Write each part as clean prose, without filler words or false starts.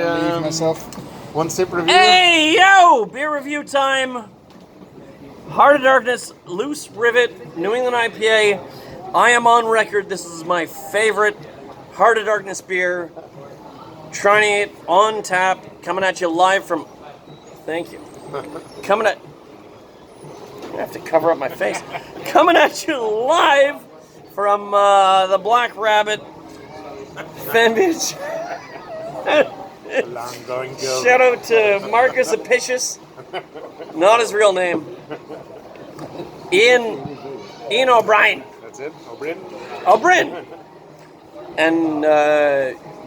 leave myself. One sip review. Hey, yo! Beer review time. Heart of Darkness, Loose Rivet, New England IPA. I am on record. This is my favorite Heart of Darkness beer. Trying it on tap. Coming at you live from... Thank you. Coming at... I have to cover up my face. Coming at you live from the Black Rabbit fan page. Long going joke. Shout out to Marcus Apicius. Not his real name. Ian O'Brien. That's it? O'Brien? O'Brien. And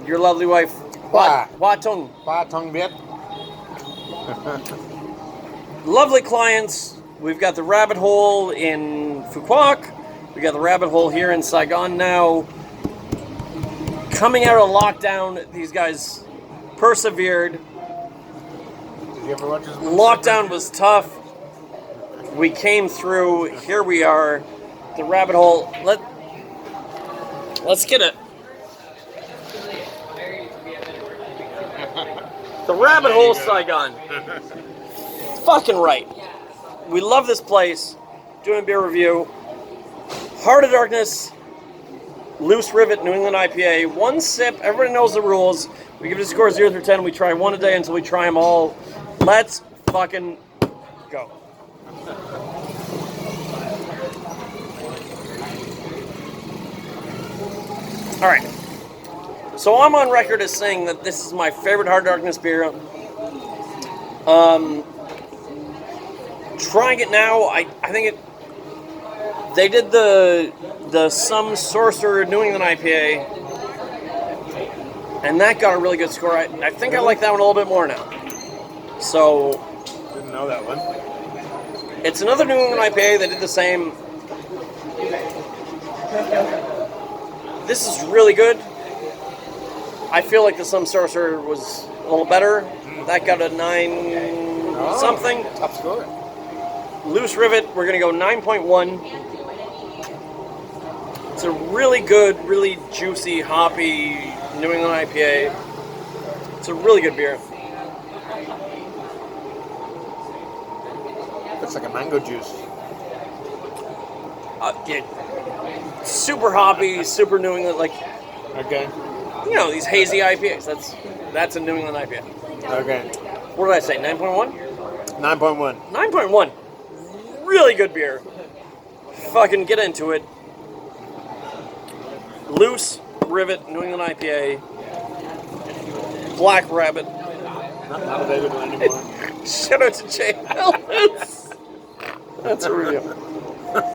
your lovely wife, Hua Tung. Ba Tong Viet. Lovely clients. We've got the Rabbit Hole in Fuquoc. We got the Rabbit Hole here in Saigon now. Coming out of lockdown, these guys persevered. Did you ever watch this one? Lockdown was tough. We came through. Here we are. The Rabbit Hole. Let's get it. The Rabbit Hole, Saigon. Fucking right. We love this place. Doing a beer review. Heart of Darkness, Loose Rivet, New England IPA. One sip. Everybody knows the rules. We give it a score of 0 through 10. We try one a day until we try them all. Let's fucking go. All right. So I'm on record as saying that this is my favorite Hard Darkness beer. Trying it now, I think it. They did the Some Sorcerer New England IPA, and that got a really good score. I think I like that one a little bit more now. So Didn't know that one. it's another New England IPA. They did the same. This is really good. I feel like the Some Sorcerer was a little better. That got a 9 something. Top score. Loose Rivet, we're going to go 9.1. It's a really good, really juicy, hoppy New England IPA. It's a really good beer. Looks like a mango juice. Super hoppy, super New England, like, Okay. you know, these hazy IPAs. That's a New England IPA. Okay. What did I say, 9.1? 9.1. 9.1. Really good beer. Fucking get into it. Loose Rivet, New England IPA. Black Rabbit. Not available anymore. Shout out to Jay Ellis. That's a review.